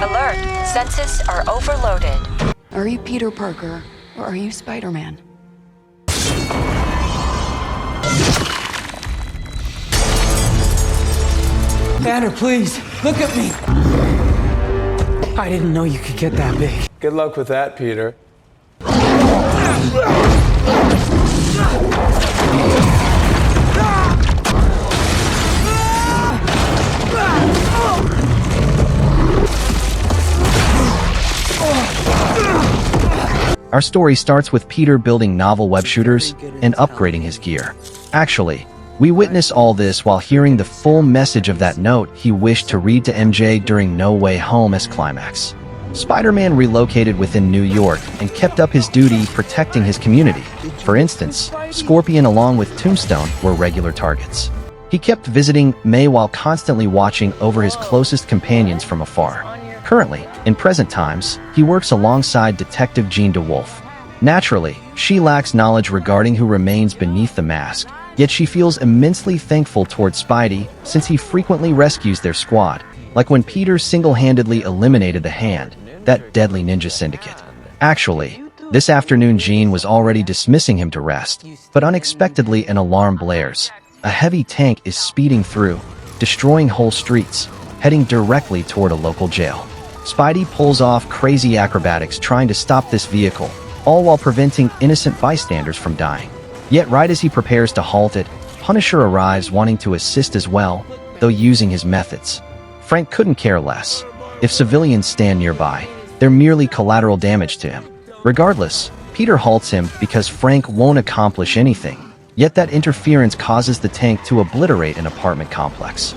Alert! Senses are overloaded. Are you Peter Parker, or are you Spider-Man? Banner, please, look at me! I didn't know you could get that big. Good luck with that, Peter. Our story starts with Peter building novel web shooters and upgrading his gear. Actually, we witness all this while hearing the full message of that note he wished to read to MJ during No Way Home as climax. Spider-Man relocated within New York and kept up his duty protecting his community. For instance, Scorpion along with Tombstone were regular targets. He kept visiting May while constantly watching over his closest companions from afar. Currently, in present times, he works alongside Detective Jean DeWolf. Naturally, she lacks knowledge regarding who remains beneath the mask, yet she feels immensely thankful towards Spidey since he frequently rescues their squad, like when Peter single-handedly eliminated the Hand, that deadly ninja syndicate. Actually, this afternoon Jean was already dismissing him to rest, but unexpectedly an alarm blares. A heavy tank is speeding through, destroying whole streets, heading directly toward a local jail. Spidey pulls off crazy acrobatics trying to stop this vehicle, all while preventing innocent bystanders from dying. Yet right as he prepares to halt it, Punisher arrives wanting to assist as well, though using his methods. Frank couldn't care less. If civilians stand nearby, they're merely collateral damage to him. Regardless, Peter halts him because Frank won't accomplish anything, yet that interference causes the tank to obliterate an apartment complex.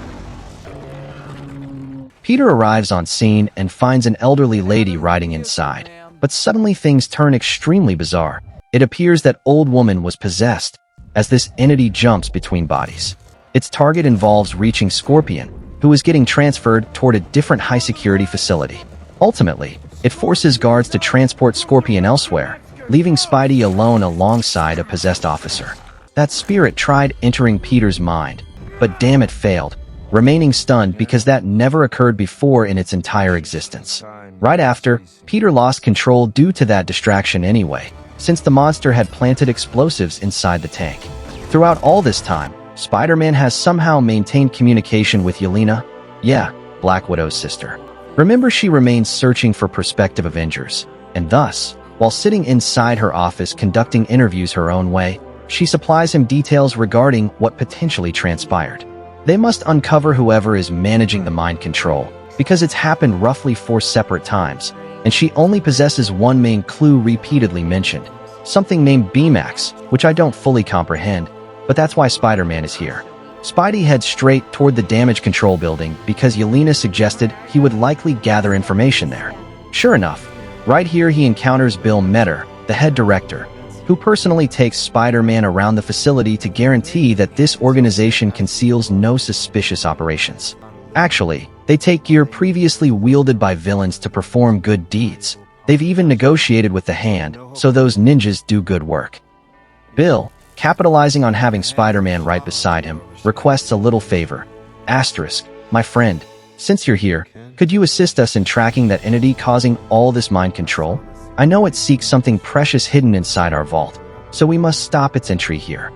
Peter arrives on scene and finds an elderly lady riding inside, but suddenly things turn extremely bizarre. It appears that old woman was possessed, as this entity jumps between bodies. Its target involves reaching Scorpion, who is getting transferred toward a different high-security facility. Ultimately, it forces guards to transport Scorpion elsewhere, leaving Spidey alone alongside a possessed officer. That spirit tried entering Peter's mind, but damn it failed, remaining stunned because that never occurred before in its entire existence. Right after, Peter lost control due to that distraction anyway, since the monster had planted explosives inside the tank. Throughout all this time, Spider-Man has somehow maintained communication with Yelena, Black Widow's sister. Remember, she remains searching for prospective Avengers, and thus, while sitting inside her office conducting interviews her own way, she supplies him details regarding what potentially transpired. They must uncover whoever is managing the mind control, because it's happened roughly 4 separate times, and she only possesses one main clue repeatedly mentioned, something named Baymax, which I don't fully comprehend, but that's why Spider-Man is here. Spidey heads straight toward the damage control building because Yelena suggested he would likely gather information there. Sure enough, right here he encounters Bill Metter, the head director, who personally takes Spider-Man around the facility to guarantee that this organization conceals no suspicious operations. Actually, they take gear previously wielded by villains to perform good deeds. They've even negotiated with the Hand, so those ninjas do good work. Bill, capitalizing on having Spider-Man right beside him, requests a little favor. Asterisk, my friend, since you're here, could you assist us in tracking that entity causing all this mind control? I know it seeks something precious hidden inside our vault, so we must stop its entry here.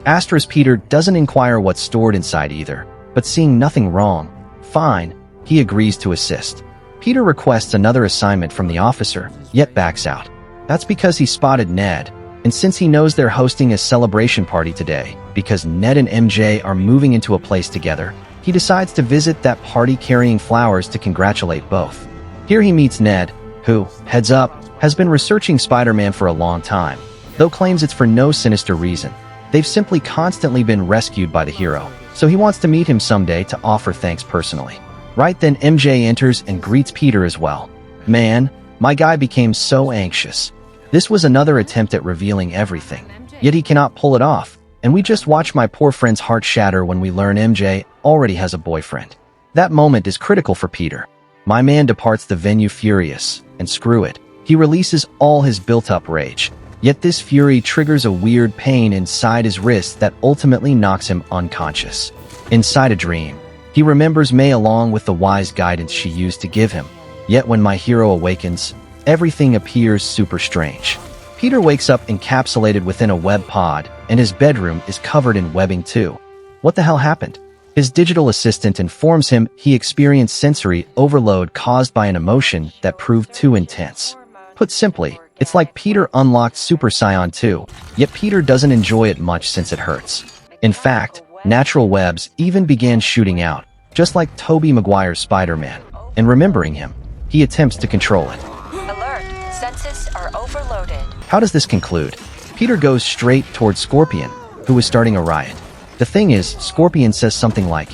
Asterisk Peter doesn't inquire what's stored inside either, but seeing nothing wrong, fine, he agrees to assist. Peter requests another assignment from the officer, yet backs out. That's because he spotted Ned, and since he knows they're hosting a celebration party today, because Ned and MJ are moving into a place together, he decides to visit that party carrying flowers to congratulate both. Here he meets Ned, who, heads up, has been researching Spider-Man for a long time, though claims it's for no sinister reason. They've simply constantly been rescued by the hero, so he wants to meet him someday to offer thanks personally. Right then MJ enters and greets Peter as well. Man, my guy became so anxious. This was another attempt at revealing everything, yet he cannot pull it off, and we just watch my poor friend's heart shatter when we learn MJ already has a boyfriend. That moment is critical for Peter. My man departs the venue furious, and screw it. He releases all his built-up rage, yet this fury triggers a weird pain inside his wrist that ultimately knocks him unconscious. Inside a dream, he remembers May along with the wise guidance she used to give him. Yet when my hero awakens, everything appears super strange. Peter wakes up encapsulated within a web pod, and his bedroom is covered in webbing too. What the hell happened? His digital assistant informs him he experienced sensory overload caused by an emotion that proved too intense. Put simply, it's like Peter unlocked Super Saiyan 2, yet Peter doesn't enjoy it much since it hurts. In fact, natural webs even began shooting out, just like Tobey Maguire's Spider-Man. And remembering him, he attempts to control it. Alert. Sensors are overloaded. How does this conclude? Peter goes straight towards Scorpion, who is starting a riot. The thing is, Scorpion says something like,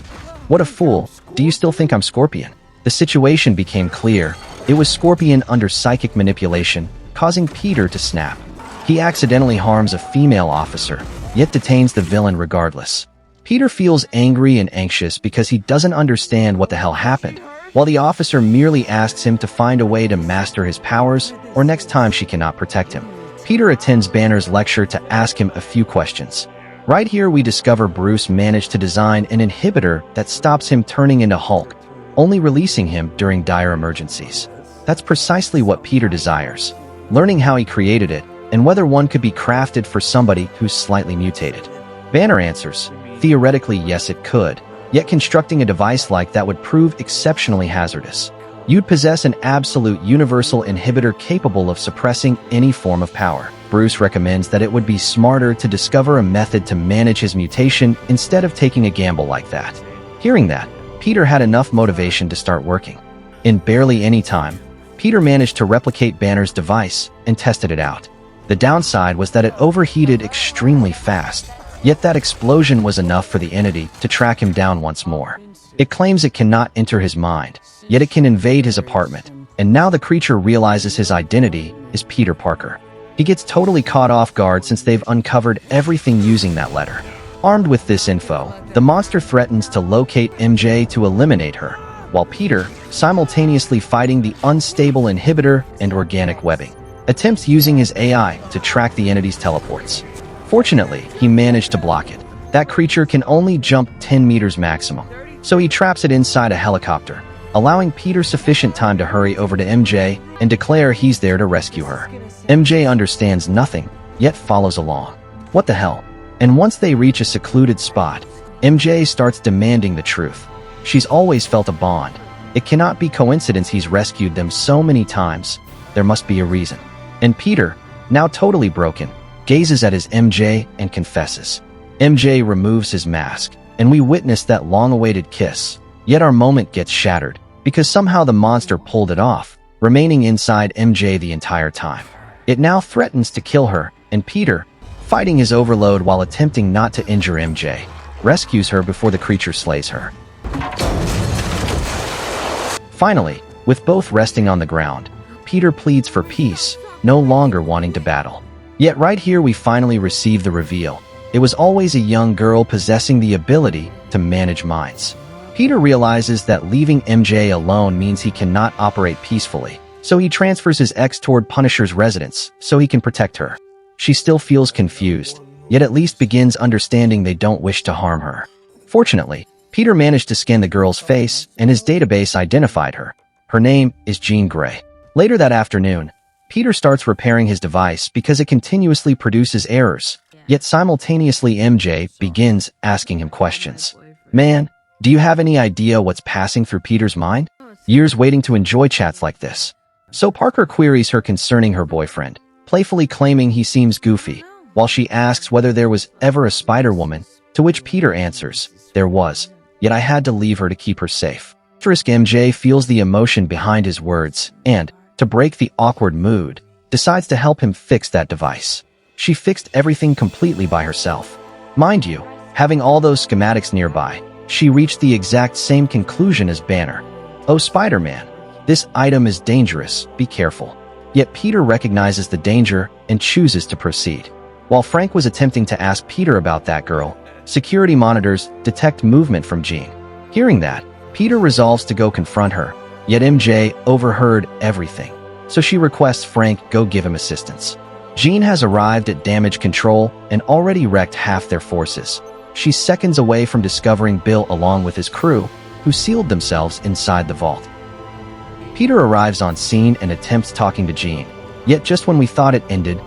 "What a fool, do you still think I'm Scorpion?" The situation became clear. It was Scorpion under psychic manipulation, causing Peter to snap. He accidentally harms a female officer, yet detains the villain regardless. Peter feels angry and anxious because he doesn't understand what the hell happened, while the officer merely asks him to find a way to master his powers, or next time she cannot protect him. Peter attends Banner's lecture to ask him a few questions. Right here we discover Bruce managed to design an inhibitor that stops him turning into Hulk, only releasing him during dire emergencies. That's precisely what Peter desires, learning how he created it, and whether one could be crafted for somebody who's slightly mutated. Banner answers, theoretically yes it could, yet constructing a device like that would prove exceptionally hazardous. You'd possess an absolute universal inhibitor capable of suppressing any form of power. Bruce recommends that it would be smarter to discover a method to manage his mutation instead of taking a gamble like that. Hearing that, Peter had enough motivation to start working. In barely any time, Peter managed to replicate Banner's device and tested it out. The downside was that it overheated extremely fast, yet that explosion was enough for the entity to track him down once more. It claims it cannot enter his mind, yet it can invade his apartment, and now the creature realizes his identity is Peter Parker. He gets totally caught off guard since they've uncovered everything using that letter. Armed with this info, the monster threatens to locate MJ to eliminate her, while Peter, simultaneously fighting the unstable inhibitor and organic webbing, attempts using his AI to track the entity's teleports. Fortunately, he managed to block it. That creature can only jump 10 meters maximum, so he traps it inside a helicopter, allowing Peter sufficient time to hurry over to MJ and declare he's there to rescue her. MJ understands nothing, yet follows along. What the hell? And once they reach a secluded spot, MJ starts demanding the truth. She's always felt a bond. It cannot be coincidence he's rescued them so many times. There must be a reason. And Peter, now totally broken, gazes at his MJ and confesses. MJ removes his mask, and we witness that long-awaited kiss. Yet our moment gets shattered, because somehow the monster pulled it off, remaining inside MJ the entire time. It now threatens to kill her, and Peter, fighting his overload while attempting not to injure MJ, rescues her before the creature slays her. Finally, with both resting on the ground, Peter pleads for peace, no longer wanting to battle. Yet right here we finally receive the reveal. It was always a young girl possessing the ability to manage minds. Peter realizes that leaving MJ alone means he cannot operate peacefully, so he transfers his ex toward Punisher's residence so he can protect her. She still feels confused, yet at least begins understanding they don't wish to harm her. Fortunately, Peter managed to scan the girl's face, and his database identified her. Her name is Jean Grey. Later that afternoon, Peter starts repairing his device because it continuously produces errors, yet simultaneously MJ begins asking him questions. Man, do you have any idea what's passing through Peter's mind? Years waiting to enjoy chats like this. So Parker queries her concerning her boyfriend, playfully claiming he seems goofy, while she asks whether there was ever a Spider-Woman, to which Peter answers, there was, yet I had to leave her to keep her safe. Asterisk MJ feels the emotion behind his words, and, to break the awkward mood, decides to help him fix that device. She fixed everything completely by herself. Mind you, having all those schematics nearby, she reached the exact same conclusion as Banner. Oh Spider-Man, this item is dangerous, be careful. Yet Peter recognizes the danger and chooses to proceed. While Frank was attempting to ask Peter about that girl, security monitors detect movement from Jean. Hearing that, Peter resolves to go confront her, yet MJ overheard everything, so she requests Frank go give him assistance. Jean has arrived at damage control and already wrecked half their forces. She's seconds away from discovering Bill along with his crew, who sealed themselves inside the vault. Peter arrives on scene and attempts talking to Jean. Yet just when we thought it ended,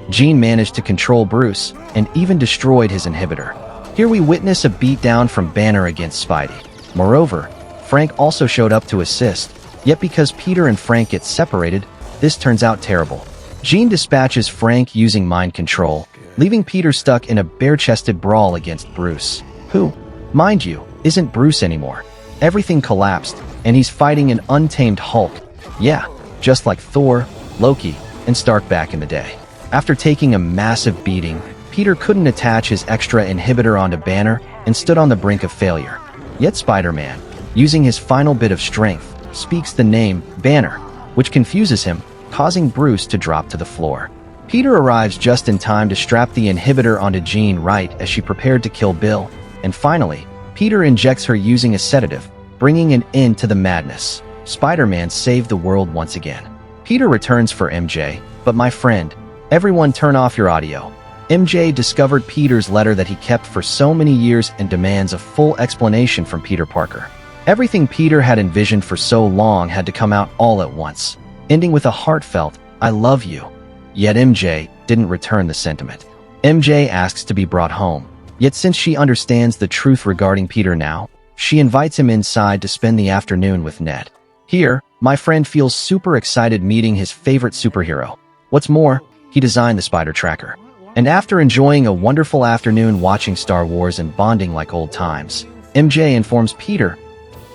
Jean managed to control Bruce and even destroyed his inhibitor. Here we witness a beatdown from Banner against Spidey. Moreover, Frank also showed up to assist, yet because Peter and Frank get separated, this turns out terrible. Jean dispatches Frank using mind control, leaving Peter stuck in a bare-chested brawl against Bruce, who, mind you, isn't Bruce anymore. Everything collapsed, and he's fighting an untamed Hulk. Yeah, just like Thor, Loki, and Stark back in the day. After taking a massive beating, Peter couldn't attach his extra inhibitor onto Banner and stood on the brink of failure. Yet Spider-Man, using his final bit of strength, speaks the name Banner, which confuses him, causing Bruce to drop to the floor. Peter arrives just in time to strap the inhibitor onto Jean right as she prepared to kill Bill, and finally, Peter injects her using a sedative, bringing an end to the madness. Spider-Man saved the world once again. Peter returns for MJ, but my friend, everyone turn off your audio. MJ discovered Peter's letter that he kept for so many years and demands a full explanation from Peter Parker. Everything Peter had envisioned for so long had to come out all at once, ending with a heartfelt, "I love you." Yet MJ didn't return the sentiment. MJ asks to be brought home, yet since she understands the truth regarding Peter now, she invites him inside to spend the afternoon with Ned. Here, my friend feels super excited meeting his favorite superhero. What's more, he designed the spider tracker. And after enjoying a wonderful afternoon watching Star Wars and bonding like old times, MJ informs Peter,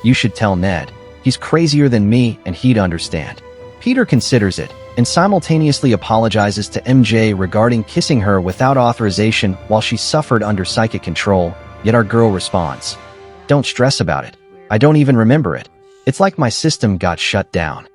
"You should tell Ned. He's crazier than me and he'd understand." Peter considers it and simultaneously apologizes to MJ regarding kissing her without authorization while she suffered under psychic control, yet our girl responds, "Don't stress about it. I don't even remember it. It's like my system got shut down."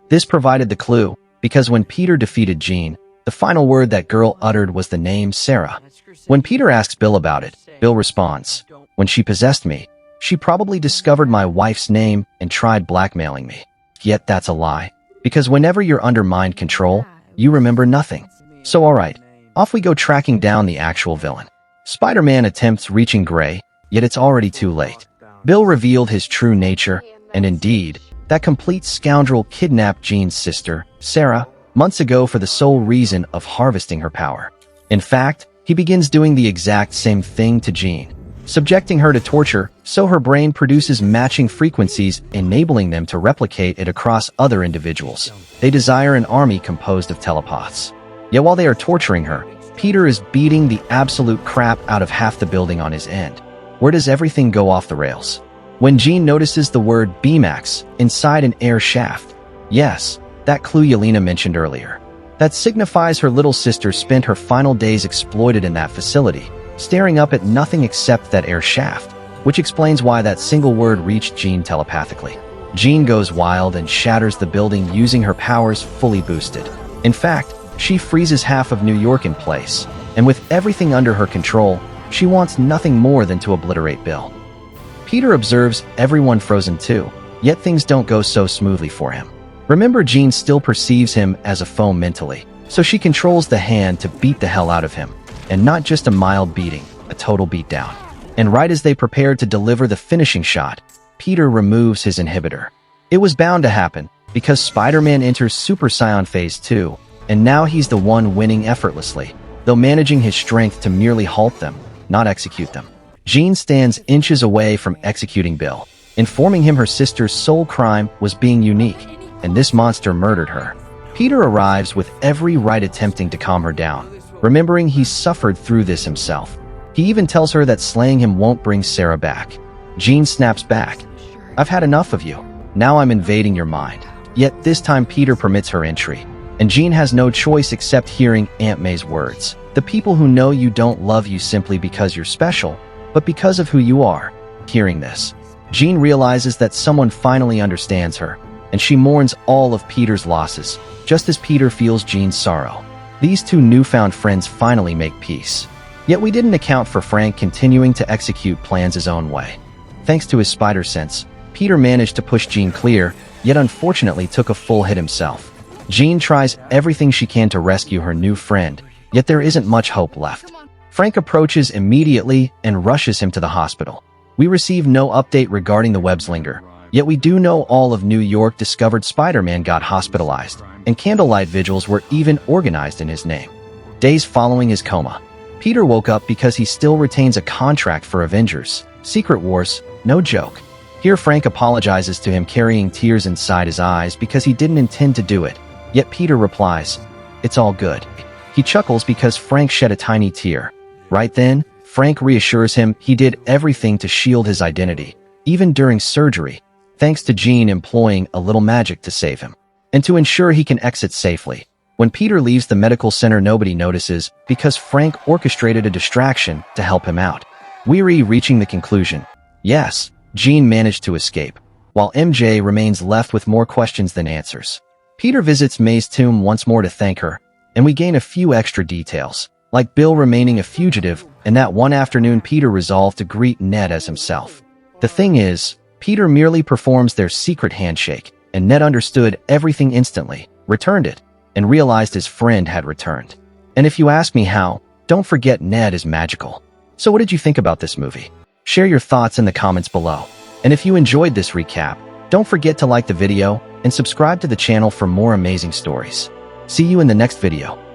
This provided the clue, because when Peter defeated Jean, the final word that girl uttered was the name Sarah. When Peter asks Bill about it, Bill responds, "When she possessed me, she probably discovered my wife's name and tried blackmailing me." Yet that's a lie, because whenever you're under mind control, you remember nothing. So alright, off we go tracking down the actual villain. Spider-Man attempts reaching Gray, yet it's already too late. Bill revealed his true nature, and indeed, that complete scoundrel kidnapped Jean's sister, Sarah, months ago for the sole reason of harvesting her power. In fact, he begins doing the exact same thing to Jean, subjecting her to torture so her brain produces matching frequencies, enabling them to replicate it across other individuals. They desire an army composed of telepaths. Yet while they are torturing her, Peter is beating the absolute crap out of half the building on his end. Where does everything go off the rails? When Jean notices the word Baymax inside an air shaft. Yes, that clue Yelena mentioned earlier. That signifies her little sister spent her final days exploited in that facility, staring up at nothing except that air shaft, which explains why that single word reached Jean telepathically. Jean goes wild and shatters the building using her powers fully boosted. In fact, she freezes half of New York in place, and with everything under her control, she wants nothing more than to obliterate Bill. Peter observes everyone frozen too, yet things don't go so smoothly for him. Remember, Jean still perceives him as a foe mentally, so she controls the hand to beat the hell out of him. And not just a mild beating, a total beatdown. And right as they prepare to deliver the finishing shot, Peter removes his inhibitor. It was bound to happen, because Spider-Man enters Super Saiyan Phase 2, and now he's the one winning effortlessly, though managing his strength to merely halt them, not execute them. Jean stands inches away from executing Bill, informing him her sister's sole crime was being unique, and this monster murdered her. Peter arrives with every right attempting to calm her down, remembering he suffered through this himself. He even tells her that slaying him won't bring Sarah back. Jean snaps back. "I've had enough of you. Now I'm invading your mind." Yet this time Peter permits her entry, and Jean has no choice except hearing Aunt May's words. "The people who know you don't love you simply because you're special, but because of who you are." Hearing this, Jean realizes that someone finally understands her, and she mourns all of Peter's losses, just as Peter feels Jean's sorrow. These two newfound friends finally make peace. Yet we didn't account for Frank continuing to execute plans his own way. Thanks to his spider sense, Peter managed to push Jean clear, yet unfortunately took a full hit himself. Jean tries everything she can to rescue her new friend, yet there isn't much hope left. Frank approaches immediately and rushes him to the hospital. We receive no update regarding the webslinger, Yet we do know all of New York discovered Spider-Man got hospitalized, and candlelight vigils were even organized in his name. Days following his coma, Peter woke up because he still retains a contract for Avengers. Secret Wars, no joke. Here Frank apologizes to him, carrying tears inside his eyes because he didn't intend to do it. Yet Peter replies, "It's all good." He chuckles because Frank shed a tiny tear. Right then, Frank reassures him he did everything to shield his identity, even during surgery, thanks to Jean employing a little magic to save him, and to ensure he can exit safely. When Peter leaves the medical center, nobody notices because Frank orchestrated a distraction to help him out. Weary reaching the conclusion, yes, Jean managed to escape, while MJ remains left with more questions than answers. Peter visits May's tomb once more to thank her, and we gain a few extra details, like Bill remaining a fugitive, and that one afternoon Peter resolved to greet Ned as himself. The thing is, Peter merely performs their secret handshake, and Ned understood everything instantly, returned it, and realized his friend had returned. And if you ask me how, don't forget Ned is magical. So what did you think about this movie? Share your thoughts in the comments below. And if you enjoyed this recap, don't forget to like the video and subscribe to the channel for more amazing stories. See you in the next video.